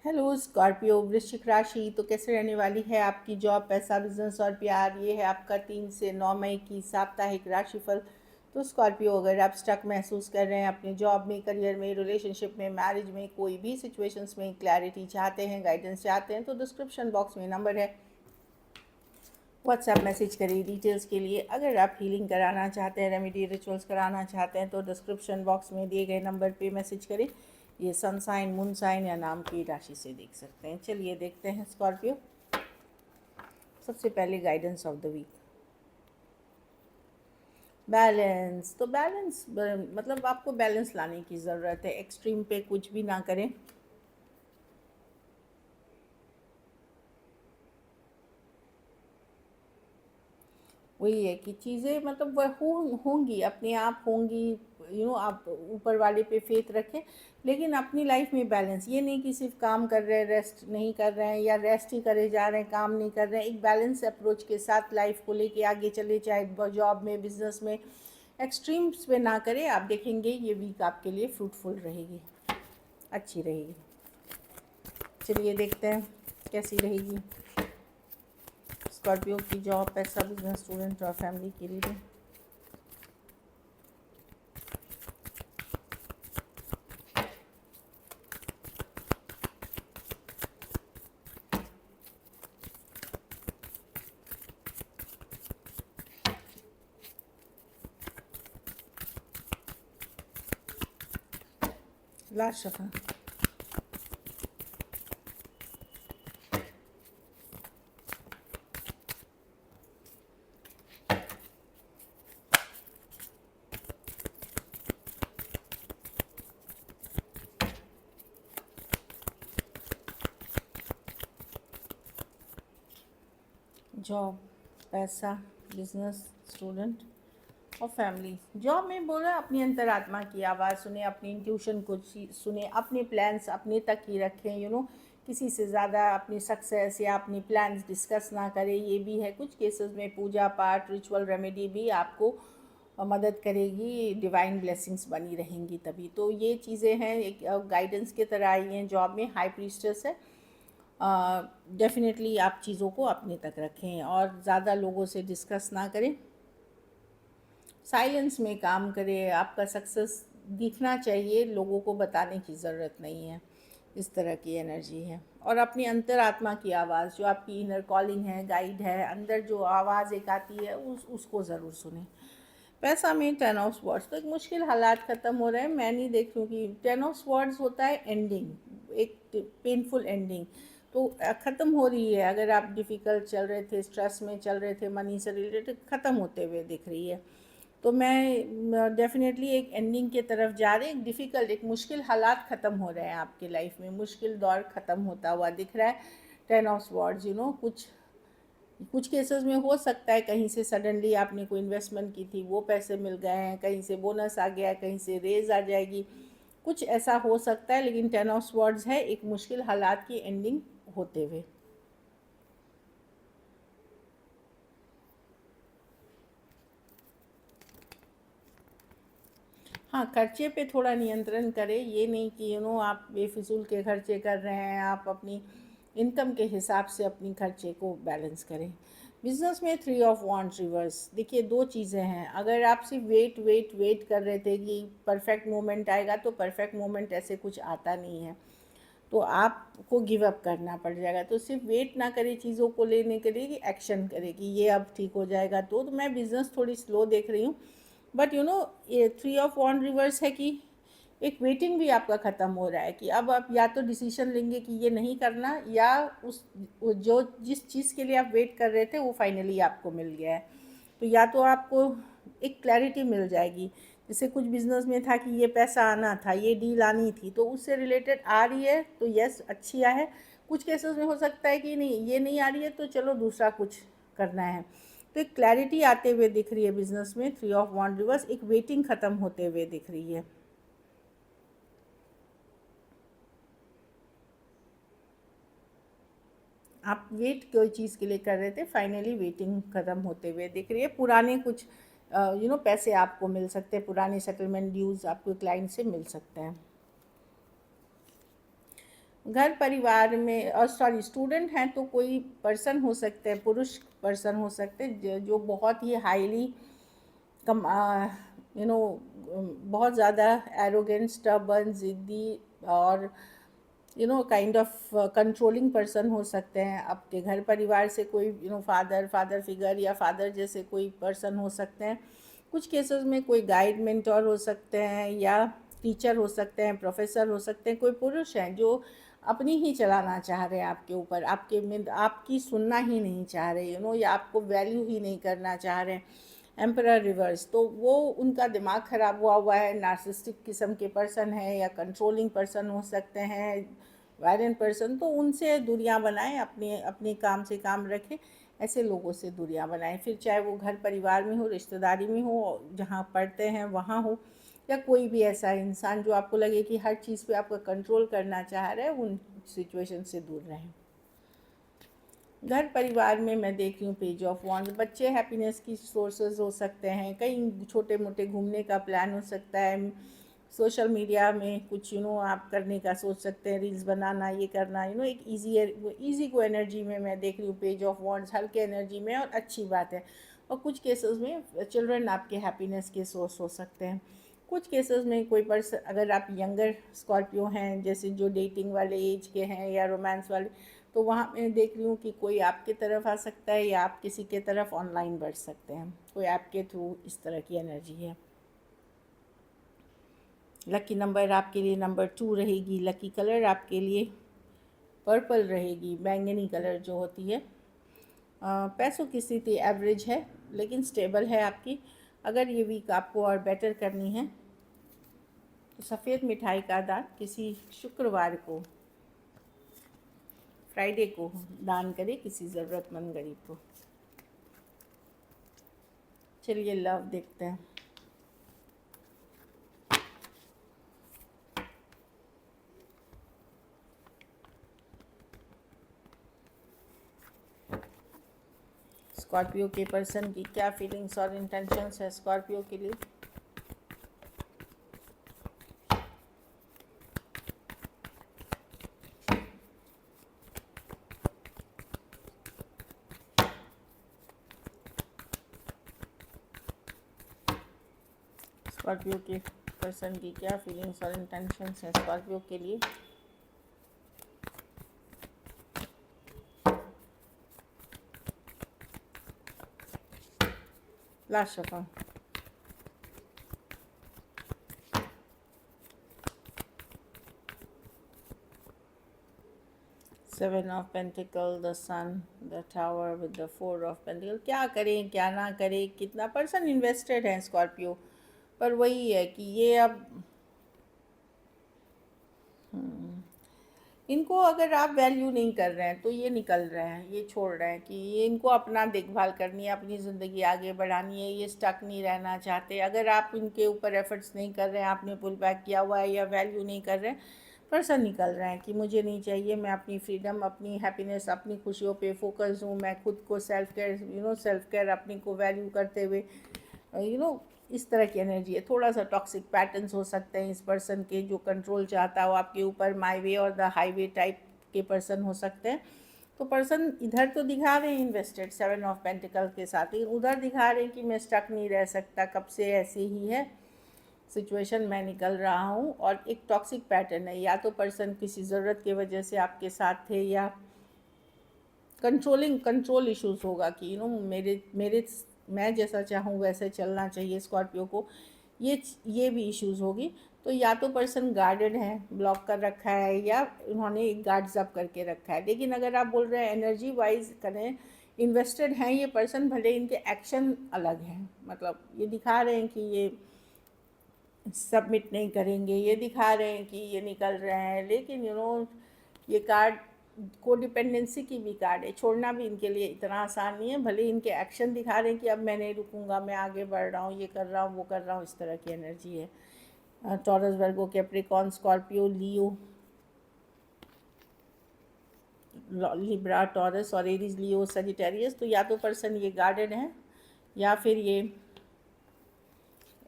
Hello Scorpio वृश्चिक राशि। तो कैसे रहने वाली है आपकी जॉब, पैसा, बिजनेस और प्यार। ये है आपका 3 से 9 मई की साप्ताहिक राशिफल। तो स्कॉर्पियो, अगर आप स्टक महसूस कर रहे हैं अपने जॉब में, करियर में, रिलेशनशिप में, मैरिज में, कोई भी सिचुएशंस में क्लैरिटी चाहते हैं, गाइडेंस चाहते हैं, तो डिस्क्रिप्शन बॉक्स में नंबर है, व्हाट्सएप मैसेज करिए डिटेल्स के लिए। अगर आप हीलिंग कराना चाहते हैं, रेमेडी रिचुअल्स कराना चाहते हैं, तो डिस्क्रिप्शन बॉक्स में दिए गए नंबर पे मैसेज करें। ये सन साइन, मून साइन या नाम की राशि से देख सकते हैं। चलिए देखते हैं स्कॉर्पियो। सबसे पहले guidance of the week, balance. तो बैलेंस मतलब आपको बैलेंस लाने की ज़रूरत है, एक्सट्रीम पे कुछ भी ना करें। वही है कि चीज़ें मतलब वह होंगी, अपने आप होंगी। आप ऊपर वाले पे फेथ रखें, लेकिन अपनी लाइफ में बैलेंस। ये नहीं कि सिर्फ काम कर रहे हैं, रेस्ट नहीं कर रहे हैं, या रेस्ट ही करे जा रहे हैं, काम नहीं कर रहे हैं। एक बैलेंस अप्रोच के साथ लाइफ को लेके आगे चले, चाहे जॉब में, बिजनेस में। एक्सट्रीम्स पे ना करें। आप देखेंगे ये वीक आपके लिए फ्रूटफुल रहेगी, अच्छी रहेगी। चलिए देखते हैं कैसी रहेगी स्कॉर्पियो की जॉब, पैसा, बिजनेस, स्टूडेंट और फैमिली की रीडिंग। Last shuffle. जॉब, पैसा, बिजनेस, स्टूडेंट और फैमिली। जॉब में बोला अपनी अंतरात्मा की आवाज़ सुने, अपनी इंट्यूशन को सुने, अपने प्लान्स अपने तक ही रखें। किसी से ज़्यादा अपनी सक्सेस या अपनी प्लान्स डिस्कस ना करें। ये भी है, कुछ केसेस में पूजा पाठ, रिचुअल, रेमेडी भी आपको मदद करेगी, डिवाइन ब्लेसिंग्स बनी रहेंगी तभी। तो ये चीज़ें हैं, एक गाइडेंस की तरह आई हैं। जॉब में हाई प्रीस्टेस है। डेफिनेटली आप चीज़ों को अपने तक रखें और ज़्यादा लोगों से डिस्कस ना करें, साइलेंस में काम करें। आपका सक्सेस दिखना चाहिए, लोगों को बताने की ज़रूरत नहीं है। इस तरह की एनर्जी है। और अपनी अंतरात्मा की आवाज़, जो आपकी इनर कॉलिंग है, गाइड है, अंदर जो आवाज़ एक आती है, उसको ज़रूर सुने। पैसा में 10 ऑफ स्वॉर्ड्स। तो एक मुश्किल हालात ख़त्म हो रहे हैं। मैं नहीं देख रही हूँ कि 10 ऑफ स्वॉर्ड्स होता है एंडिंग, एक पेनफुल एंडिंग। तो ख़त्म हो रही है। अगर आप डिफ़िकल्ट चल रहे थे, स्ट्रेस में चल रहे थे, मनी से रिलेटेड, ख़त्म होते हुए दिख रही है। तो मैं डेफिनेटली एक एंडिंग की तरफ जा रहे हैं। एक डिफ़िकल्ट, एक मुश्किल हालात ख़त्म हो रहे हैं आपकी लाइफ में, मुश्किल दौर ख़त्म होता हुआ दिख रहा है। 10 ऑफ स्वॉर्ड्स, कुछ केसेस में हो सकता है कहीं से सडनली आपने कोई इन्वेस्टमेंट की थी, वो पैसे मिल गए हैं, कहीं से बोनस आ गया है, कहीं से रेज आ जाएगी, कुछ ऐसा हो सकता है। लेकिन 10 ऑफ स्वॉर्ड्स है एक मुश्किल हालात की एंडिंग होते हुए। हाँ, खर्चे पे थोड़ा नियंत्रण करें। ये नहीं कि आप बेफिजूल के खर्चे कर रहे हैं। आप अपनी इनकम के हिसाब से अपनी खर्चे को बैलेंस करें। बिजनेस में 3 ऑफ वांड्स रिवर्स। देखिए, दो चीज़ें हैं। अगर आप सिर्फ वेट वेट वेट कर रहे थे कि परफेक्ट मोमेंट आएगा, तो परफेक्ट मोमेंट ऐसे कुछ आता नहीं है। तो आपको गिव अप करना पड़ जाएगा। तो सिर्फ वेट ना करें चीज़ों को लेने के लिए, कि एक्शन करें कि ये अब ठीक हो जाएगा। तो मैं बिज़नेस थोड़ी स्लो देख रही हूँ। बट ये 3 ऑफ वांड रिवर्स है कि एक वेटिंग भी आपका ख़त्म हो रहा है, कि अब आप या तो डिसीजन लेंगे कि ये नहीं करना, या जो जिस चीज़ के लिए आप वेट कर रहे थे वो फाइनली आपको मिल गया है। तो या तो आपको एक क्लैरिटी मिल जाएगी। जैसे कुछ बिजनेस में था कि ये पैसा आना था, ये डील आनी थी, तो उससे रिलेटेड आ रही है, तो यस, अच्छी है। कुछ केसेस में हो सकता है कि नहीं, ये नहीं आ रही है, तो चलो दूसरा कुछ करना है। तो एक क्लैरिटी आते हुए दिख रही है बिजनेस में। 3 ऑफ वांड रिवर्स, एक वेटिंग ख़त्म होते हुए दिख रही है। आप वेट कोई चीज़ के लिए कर रहे थे, फाइनली वेटिंग ख़त्म होते हुए दिख रही है। पुराने कुछ पैसे आपको मिल सकते हैं, पुराने सेटलमेंट ड्यूज़ आपको क्लाइंट से मिल सकते हैं। घर परिवार में, और सॉरी, स्टूडेंट हैं तो कोई पर्सन हो सकते हैं, पुरुष पर्सन हो सकते हैं जो बहुत ही हाईली कम बहुत ज़्यादा एरोगेंट, स्टबर्न, ज़िद्दी और काइंड ऑफ कंट्रोलिंग पर्सन हो सकते हैं। आपके घर परिवार से कोई फादर फिगर या फादर जैसे कोई पर्सन हो सकते हैं। कुछ केसेस में कोई गाइड मेंटोर हो सकते हैं या टीचर हो सकते हैं, प्रोफेसर हो सकते हैं। कोई पुरुष हैं जो अपनी ही चलाना चाह रहे हैं आपके ऊपर, आपके में आपकी सुनना ही नहीं चाह रहे, या आपको वैल्यू ही नहीं करना चाह रहे हैं। एम्परर रिवर्स, तो वो उनका दिमाग ख़राब हुआ है, नार्सिस्टिक किस्म के पर्सन है या कंट्रोलिंग पर्सन हो सकते हैं, वायलेंट पर्सन। तो उनसे दूरियां बनाएं, अपने अपने काम से काम रखें, ऐसे लोगों से दूरियां बनाएं। फिर चाहे वो घर परिवार में हो, रिश्तेदारी में हो, जहाँ पढ़ते हैं वहाँ हो, या कोई भी ऐसा इंसान जो आपको लगे कि हर चीज़ पे आपका कंट्रोल करना चाह रहे हैं, उन सिचुएशन से दूर रहें। घर परिवार में मैं देख रही हूँ पेज ऑफ वॉन्ड्स। बच्चे हैप्पीनेस की सोर्सेज हो सकते हैं, कहीं छोटे मोटे घूमने का प्लान हो सकता है, सोशल मीडिया में कुछ आप करने का सोच सकते हैं, रील्स बनाना, ये करना, एक ईजी को एनर्जी में मैं देख रही हूँ पेज ऑफ वॉन्ड्स, हल्के एनर्जी में, और अच्छी बात है। और कुछ केसेस में चिल्ड्रन आपके हैप्पीनेस के सोर्स हो सकते हैं। कुछ केसेस में कोई पर्सन, अगर आप यंगर स्कॉर्पियो हैं, जैसे जो डेटिंग वाले एज के हैं या रोमांस वाले, तो वहाँ मैं देख रही हूँ कि कोई आपके तरफ आ सकता है या आप किसी के तरफ ऑनलाइन बढ़ सकते हैं, कोई आपके थ्रू, इस तरह की एनर्जी है। लकी नंबर आपके लिए नंबर 2 रहेगी। लकी कलर आपके लिए पर्पल रहेगी, बैंगनी कलर जो होती है। पैसों की स्थिति एवरेज है लेकिन स्टेबल है आपकी। अगर ये वीक आपको और बेटर करनी है तो सफ़ेद मिठाई का दान किसी शुक्रवार को, फ्राइडे को दान करें किसी ज़रूरतमंद गरीब को। चलिए लव देखते हैं। स्कॉर्पियो के पर्सन की क्या फीलिंग्स और इंटेंशंस है स्कॉर्पियो के लिए। स्कॉर्पियो के पर्सन की क्या फीलिंग्स और इंटेंशंस है स्कॉर्पियो के लिए। Last shuffle. Seven of pentacle, the sun, the tower with the 4 of pentacle. क्या करें क्या ना करें, कितना पर्सन इन्वेस्टेड है स्कॉर्पियो, पर वही है कि ये अब इनको अगर आप वैल्यू नहीं कर रहे हैं तो ये निकल रहे हैं, ये छोड़ रहे हैं कि ये इनको अपना देखभाल करनी है, अपनी ज़िंदगी आगे बढ़ानी है, ये स्टक नहीं रहना चाहते। अगर आप इनके ऊपर एफर्ट्स नहीं कर रहे हैं, आपने पुल बैक किया हुआ है या वैल्यू नहीं कर रहे हैं, पर्सन निकल रहे हैं कि मुझे नहीं चाहिए, मैं अपनी फ्रीडम, अपनी हैप्पीनेस, अपनी खुशियों पे फोकस हूँ, मैं खुद को सेल्फ केयर सेल्फ केयर अपनी को वैल्यू करते हुए इस तरह की एनर्जी है। थोड़ा सा टॉक्सिक पैटर्न्स हो सकते हैं इस पर्सन के, जो कंट्रोल चाहता हो आपके ऊपर, माई वे और द हाईवे टाइप के पर्सन हो सकते हैं। तो पर्सन इधर तो दिखा रहे हैं इन्वेस्टेड 7 ऑफ पेंटिकल के साथ, ही उधर दिखा रहे हैं कि मैं स्टक नहीं रह सकता, कब से ऐसे ही है सिचुएशन, मैं निकल रहा हूँ। और एक टॉक्सिक पैटर्न है, या तो पर्सन किसी ज़रूरत की वजह से आपके साथ थे, या कंट्रोल इश्यूज़ होगा कि मेरे मैं जैसा चाहूँ वैसे चलना चाहिए स्कॉर्पियो को, ये भी इश्यूज़ होगी। तो या तो पर्सन गार्डेड है, ब्लॉक कर रखा है, या उन्होंने एक गार्ड्स अप करके रखा है। लेकिन अगर आप बोल रहे हैं एनर्जी वाइज करें, इन्वेस्टेड हैं ये पर्सन, भले इनके एक्शन अलग हैं, मतलब ये दिखा रहे हैं कि ये सबमिट नहीं करेंगे, ये दिखा रहे हैं कि ये निकल रहे हैं, लेकिन ये कार्ड कोडिपेंडेंसी की भी कार्ड है, छोड़ना भी इनके लिए इतना आसान नहीं है। भले इनके एक्शन दिखा रहे हैं कि अब मैं नहीं रुकूंगा, मैं आगे बढ़ रहा हूँ, ये कर रहा हूँ, वो कर रहा हूँ, इस तरह की एनर्जी है। टॉरस, वर्गो, कैप्रिकॉर्न, स्कॉर्पियो, लियो, लिब्रा, टॉरस और एरीज, लियो, सजिटेरियस। तो या तो पर्सन ये गार्डेड है, या फिर ये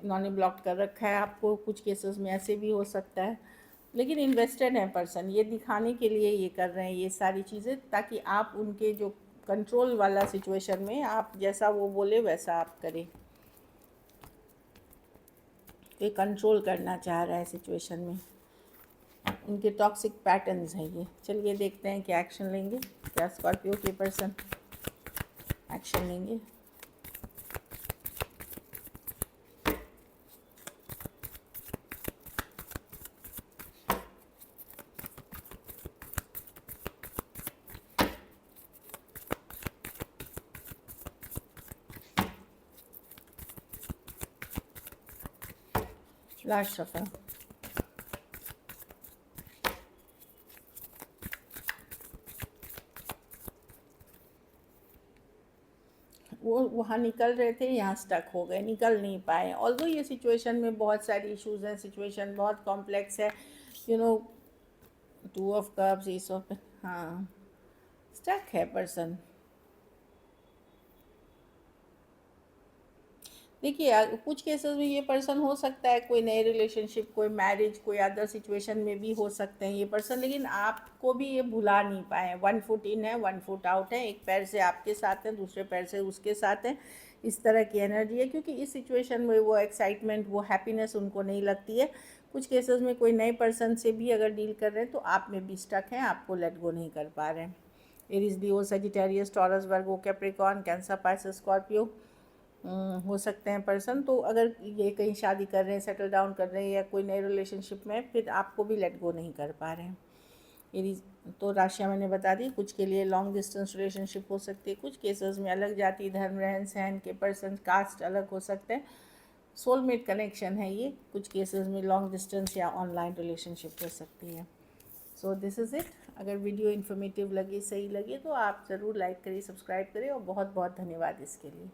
इन्होंने ब्लॉक कर रखा है आपको। कुछ केसेस में ऐसे भी हो सकता है। लेकिन इन्वेस्टेड है पर्सन, ये दिखाने के लिए ये कर रहे हैं ये सारी चीज़ें, ताकि आप उनके जो कंट्रोल वाला सिचुएशन में आप जैसा वो बोले वैसा आप करें। ये कंट्रोल करना चाह रहा है सिचुएशन में, उनके टॉक्सिक पैटर्न्स हैं ये। चलिए देखते हैं क्या एक्शन लेंगे, क्या स्कॉर्पियो के पर्सन एक्शन लेंगे। Last shuffle. वो वहाँ निकल रहे थे, यहाँ स्टक हो गए, निकल नहीं पाए। ऑल्दो ये सिचुएशन में बहुत सारी इश्यूज हैं, सिचुएशन बहुत कॉम्प्लेक्स है, you know. 2 of cups, S of, हाँ, स्टक है पर्सन। देखिए कुछ केसेस में ये पर्सन हो सकता है कोई नए रिलेशनशिप, कोई मैरिज, कोई अदर सिचुएशन में भी हो सकते हैं ये पर्सन, लेकिन आपको भी ये भुला नहीं पाए। 1 फुट इन है, 1 फुट आउट है, एक पैर से आपके साथ है, दूसरे पैर से उसके साथ है, इस तरह की एनर्जी है। क्योंकि इस सिचुएशन में वो एक्साइटमेंट, वो हैप्पीनेस उनको नहीं लगती है। कुछ केसेस में कोई नए पर्सन से भी अगर डील कर रहे हैं तो आप में भी स्टक हैं, आपको लेट गो नहीं कर पा रहे हैं। एरीज, लियो, सजिटेरियस, टॉरस, वर्गो, कैप्रिकॉर्न, कैंसर, पाइसेस, स्कॉर्पियो हो सकते हैं पर्सन। तो अगर ये कहीं शादी कर रहे हैं, सेटल डाउन कर रहे हैं, या कोई नए रिलेशनशिप में, फिर आपको भी लेट गो नहीं कर पा रहे हैं। ये तो राशियाँ मैंने बता दी। कुछ के लिए लॉन्ग डिस्टेंस रिलेशनशिप हो सकती है, कुछ केसेस में अलग जाति, धर्म, रहन सहन के पर्सन, कास्ट अलग हो सकते हैं, सोलमेट कनेक्शन है ये। कुछ केसेस में लॉन्ग डिस्टेंस या ऑनलाइन रिलेशनशिप हो सकती है। So this is it. अगर वीडियो इन्फॉर्मेटिव लगे, सही लगे, तो आप ज़रूर लाइक करिए, सब्सक्राइब करिए, और बहुत बहुत धन्यवाद इसके लिए।